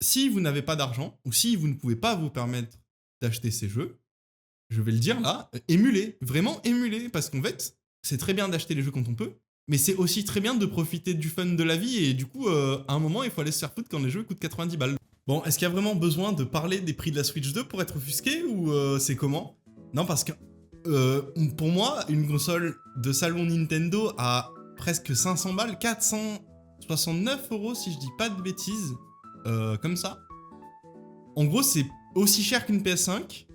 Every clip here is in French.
si vous n'avez pas d'argent, ou si vous ne pouvez pas vous permettre d'acheter ces jeux, je vais le dire là, émulez, vraiment émulez, parce qu'en fait, c'est très bien d'acheter les jeux quand on peut, mais c'est aussi très bien de profiter du fun de la vie, et du coup, à un moment, il faut aller se faire foutre quand les jeux coûtent 90 balles. Bon, est-ce qu'il y a vraiment besoin de parler des prix de la Switch 2 pour être offusqué, ou c'est comment? Non, parce que pour moi, une console de salon Nintendo à presque 500 balles, 469 € si je dis pas de bêtises, comme ça. En gros, c'est aussi cher qu'une PS5.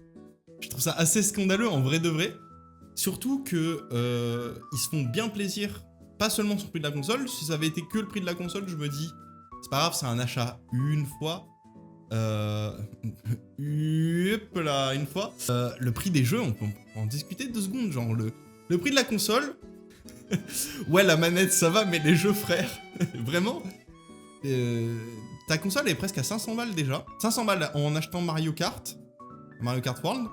Je trouve ça assez scandaleux en vrai de vrai. Surtout que ils se font bien plaisir, pas seulement sur le prix de la console. Si ça avait été que le prix de la console, je me dis, c'est pas grave, c'est un achat une fois. Hop là, une fois. Le prix des jeux, on peut en discuter 2 secondes. Genre, le prix de la console. Ouais, la manette, ça va, mais les jeux, frère. Vraiment. Ta console est presque à 500 balles déjà. 500 balles en achetant Mario Kart. Mario Kart World.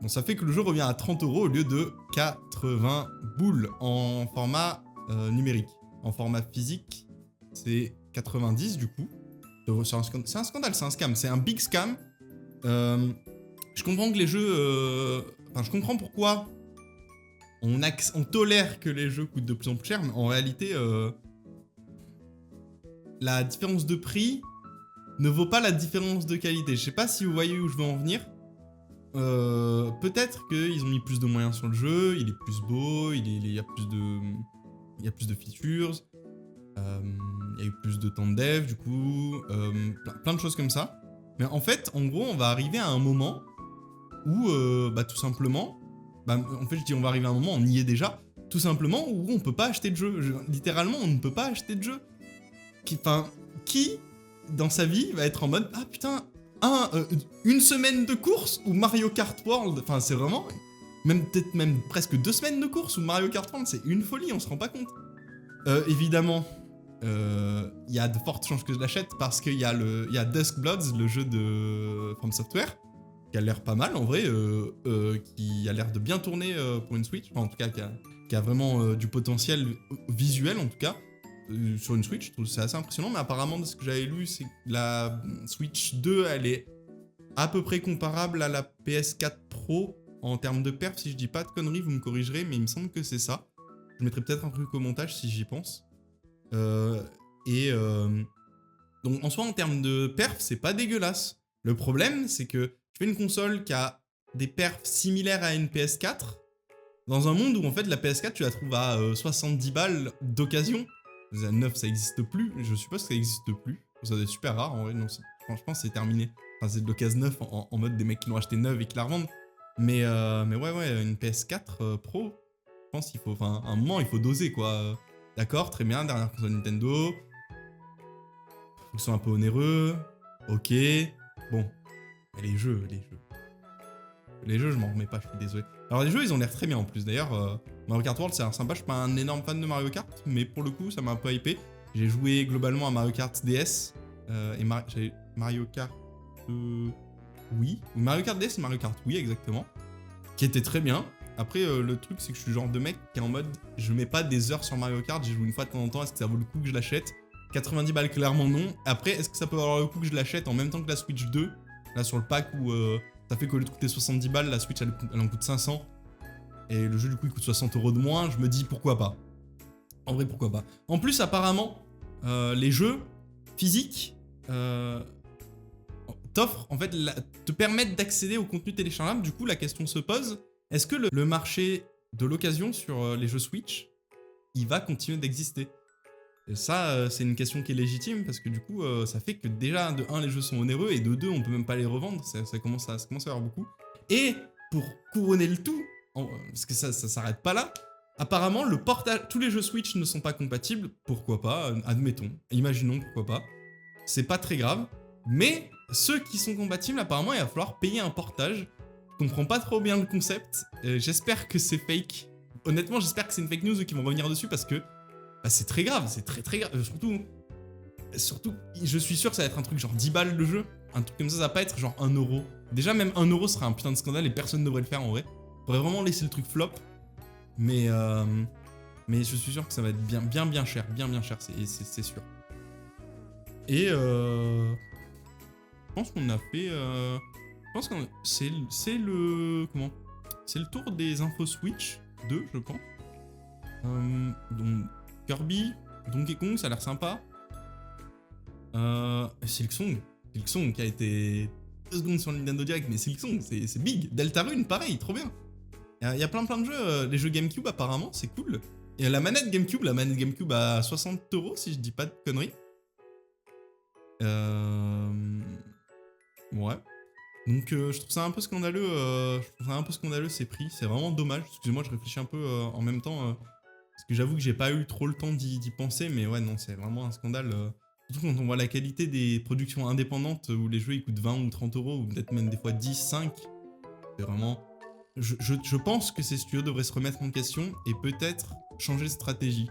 Bon, ça fait que le jeu revient à 30 € au lieu de 80 boules en format numérique. En format physique, c'est 90 du coup. C'est un scandale, c'est un scam, c'est un big scam. Je comprends que les jeux... Enfin, je comprends pourquoi on tolère que les jeux coûtent de plus en plus cher, mais en réalité, la différence de prix ne vaut pas la différence de qualité. Je sais pas si vous voyez où je veux en venir. Peut-être qu'ils ont mis plus de moyens sur le jeu, il est plus beau, il y a plus de features, il y a eu plus de temps de dev du coup, plein de choses comme ça. Mais en fait, en gros, on va arriver à un moment où, tout simplement, en fait je dis on va arriver à un moment, on y est déjà, tout simplement où on peut pas acheter de jeu. Littéralement, on ne peut pas acheter de jeu. Qui dans sa vie va être en mode ah putain, une semaine de course ou Mario Kart World, enfin c'est vraiment peut-être même presque 2 semaines de course ou Mario Kart World, c'est une folie, on se rend pas compte. Évidemment, il y a de fortes chances que je l'achète parce qu'il y a Dusk Bloods, le jeu de From Software, qui a l'air pas mal en vrai, qui a l'air de bien tourner pour une Switch, enfin, en tout cas qui a vraiment du potentiel visuel en tout cas. Sur une Switch, je trouve que c'est assez impressionnant, mais apparemment, de ce que j'avais lu, c'est que la Switch 2, elle est à peu près comparable à la PS4 Pro en termes de perf. Si je dis pas de conneries, vous me corrigerez, mais il me semble que c'est ça. Je mettrai peut-être un truc au montage si j'y pense. Donc, en soi, en termes de perf, c'est pas dégueulasse. Le problème, c'est que je fais une console qui a des perfs similaires à une PS4, dans un monde où, en fait, la PS4, tu la trouves à 70 balles d'occasion. 9 ça existe plus, je suppose que ça existe plus. Ça doit être super rare en vrai, non, franchement c'est terminé. Enfin c'est de l'occasion 9 en mode des mecs qui l'ont acheté neuve et qui la revendent. Mais ouais, une PS4 Pro, je pense qu'il faut, enfin à un moment il faut doser quoi. D'accord, très bien, dernière console Nintendo. Ils sont un peu onéreux, ok. Bon, mais les jeux. Les jeux, je m'en remets pas, je suis désolé. Alors les jeux, ils ont l'air très bien en plus. D'ailleurs, Mario Kart World, c'est un sympa. Je suis pas un énorme fan de Mario Kart, mais pour le coup, ça m'a un peu hypé. J'ai joué globalement à Mario Kart DS et Mario Kart Wii. Mario Kart DS et Mario Kart Wii, exactement. Qui était très bien. Après, le truc, c'est que je suis le genre de mec qui est en mode, je mets pas des heures sur Mario Kart, j'y joue une fois de temps en temps, est-ce que ça vaut le coup que je l'achète? 90 balles, clairement non. Après, est-ce que ça peut valoir le coup que je l'achète en même temps que la Switch 2? Là, sur le pack où ça fait qu'au lieu de coûter 70 balles, la Switch, elle en coûte 500. Et le jeu, du coup, il coûte 60 € de moins. Je me dis, pourquoi pas? En vrai, pourquoi pas? En plus, apparemment, les jeux physiques t'offrent, en fait, te permettent d'accéder au contenu téléchargeable. Du coup, la question se pose, est-ce que le marché de l'occasion sur les jeux Switch, il va continuer d'exister? Et ça, c'est une question qui est légitime parce que du coup, ça fait que déjà, de 1, les jeux sont onéreux et de 2, on peut même pas les revendre. Ça commence à avoir beaucoup. Et pour couronner le tout, parce que ça s'arrête pas là, apparemment, le portage, tous les jeux Switch ne sont pas compatibles. Pourquoi pas? Admettons, imaginons pourquoi pas. C'est pas très grave. Mais ceux qui sont compatibles, apparemment, il va falloir payer un portage. Je comprends pas trop bien le concept. J'espère que c'est fake. Honnêtement, j'espère que c'est une fake news qui vont revenir dessus parce que c'est très grave, c'est très grave. Surtout, je suis sûr que ça va être un truc genre 10 balles le jeu. Un truc comme ça va pas être genre 1 €. Déjà, même 1 € serait un putain de scandale et personne ne devrait le faire en vrai. Faudrait vraiment laisser le truc flop. Mais je suis sûr que ça va être bien cher, bien cher, c'est sûr. Et Je pense qu'on a fait... je pense que c'est le... Comment? C'est le tour des infos Switch 2, je pense. Donc, Kirby, Donkey Kong, ça a l'air sympa. Silksong qui a été 2 secondes sur le Nintendo Direct, mais Silksong, c'est big. Deltarune, pareil, trop bien. Il y a plein de jeux, les jeux GameCube apparemment, c'est cool. Et la manette GameCube à 60 € si je dis pas de conneries. Ouais. Donc je trouve ça un peu scandaleux, ces prix, c'est vraiment dommage. Excusez-moi, je réfléchis un peu en même temps, parce que j'avoue que j'ai pas eu trop le temps d'y penser, mais ouais, non, c'est vraiment un scandale. Surtout quand on voit la qualité des productions indépendantes où les jeux ils coûtent 20 ou 30 €, ou peut-être même des fois 10, 5. C'est vraiment... Je pense que ces studios devraient se remettre en question et peut-être changer de stratégie.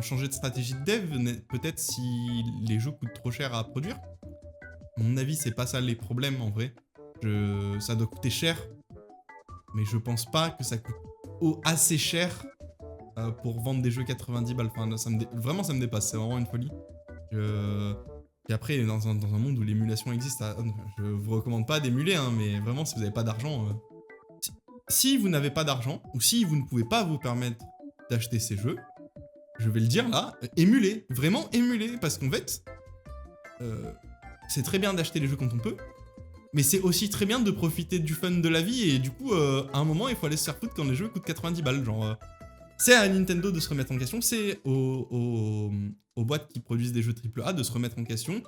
Changer de stratégie de dev, peut-être si les jeux coûtent trop cher à produire. À mon avis, c'est pas ça les problèmes en vrai. Ça doit coûter cher, mais je pense pas que ça coûte assez cher pour vendre des jeux 90 balles. Enfin, vraiment, ça me dépasse, c'est vraiment une folie. Puis après, dans un monde où l'émulation existe, je vous recommande pas d'émuler, hein, mais vraiment, si vous n'avez pas d'argent... Si vous n'avez pas d'argent, ou si vous ne pouvez pas vous permettre d'acheter ces jeux, je vais le dire là, émulez, vraiment émulez, parce qu'en fait, c'est très bien d'acheter les jeux quand on peut, mais c'est aussi très bien de profiter du fun de la vie, et du coup, à un moment, il faut aller se faire foutre quand les jeux coûtent 90 balles, genre... c'est à Nintendo de se remettre en question, c'est aux boîtes qui produisent des jeux AAA de se remettre en question.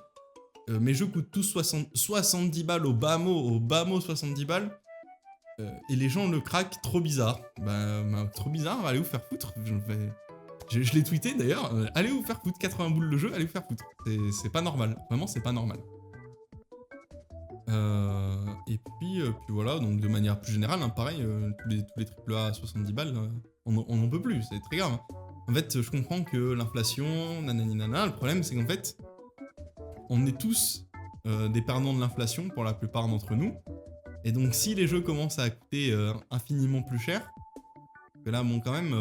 Mes jeux coûtent tous 70 balles au bas mot 70 balles. Et les gens le craquent, trop bizarre. Trop bizarre, allez vous faire foutre. Je l'ai tweeté d'ailleurs, allez vous faire foutre, 80 boules le jeu, allez vous faire foutre. C'est pas normal, vraiment c'est pas normal. Et puis voilà, donc de manière plus générale, hein, pareil, tous les AAA à 70 balles, on n'en peut plus, c'est très grave. En fait, je comprends que l'inflation, nanani nana, le problème c'est qu'en fait, on est tous des perdants de l'inflation pour la plupart d'entre nous. Et donc si les jeux commencent à coûter infiniment plus cher, que là bon quand même,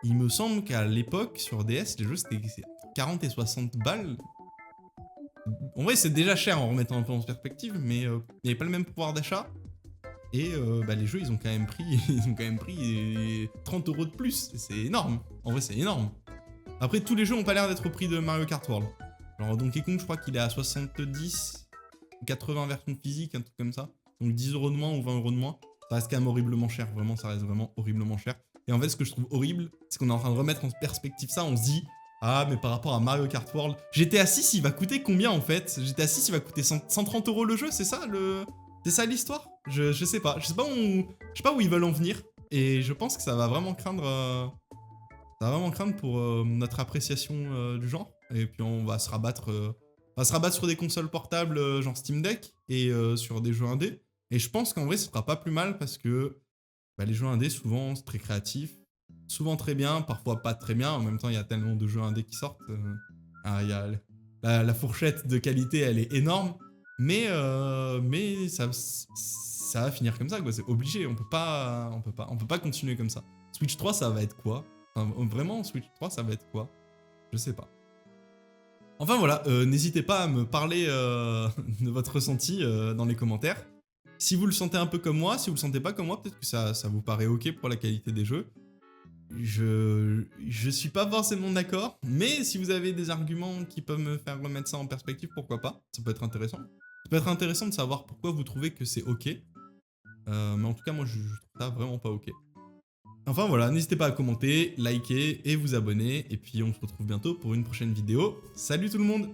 il me semble qu'à l'époque sur DS, les jeux c'était 40 et 60 balles. En vrai c'est déjà cher en remettant un peu en perspective, mais il n'y avait pas le même pouvoir d'achat. Et les jeux ils ont quand même pris 30 € de plus, c'est énorme, en vrai c'est énorme. Après tous les jeux ont pas l'air d'être au prix de Mario Kart World. Genre Donkey Kong je crois qu'il est à 70, 80 versions physiques, un truc comme ça. Donc 10 € de moins ou 20 € de moins, ça reste quand même horriblement cher, vraiment ça reste vraiment horriblement cher. Et en fait ce que je trouve horrible, c'est qu'on est en train de remettre en perspective ça, on se dit ah mais par rapport à Mario Kart World, GTA 6 il va coûter combien en fait? GTA 6 il va coûter 130 € le jeu, c'est ça l'histoire? Je sais pas, je sais pas où ils veulent en venir, et je pense que ça va vraiment craindre pour notre appréciation du genre, et puis on va se rabattre sur des consoles portables genre Steam Deck, et sur des jeux indés. Et je pense qu'en vrai, ce sera pas plus mal parce que les jeux indés, souvent, c'est très créatif, souvent très bien, parfois pas très bien. En même temps, il y a tellement de jeux indés qui sortent. Y a la fourchette de qualité, elle est énorme, mais ça va finir comme ça, quoi. C'est obligé. On peut pas continuer comme ça. Switch 3, ça va être quoi? Enfin, vraiment, Switch 3, ça va être quoi? Je sais pas. Enfin voilà, n'hésitez pas à me parler de votre ressenti dans les commentaires. Si vous le sentez un peu comme moi, si vous le sentez pas comme moi, peut-être que ça vous paraît ok pour la qualité des jeux. Je suis pas forcément d'accord, mais si vous avez des arguments qui peuvent me faire remettre ça en perspective, pourquoi pas? Ça peut être intéressant. Ça peut être intéressant de savoir pourquoi vous trouvez que c'est ok. Mais en tout cas, moi je trouve ça vraiment pas ok. Enfin voilà, n'hésitez pas à commenter, liker et vous abonner. Et puis on se retrouve bientôt pour une prochaine vidéo. Salut tout le monde!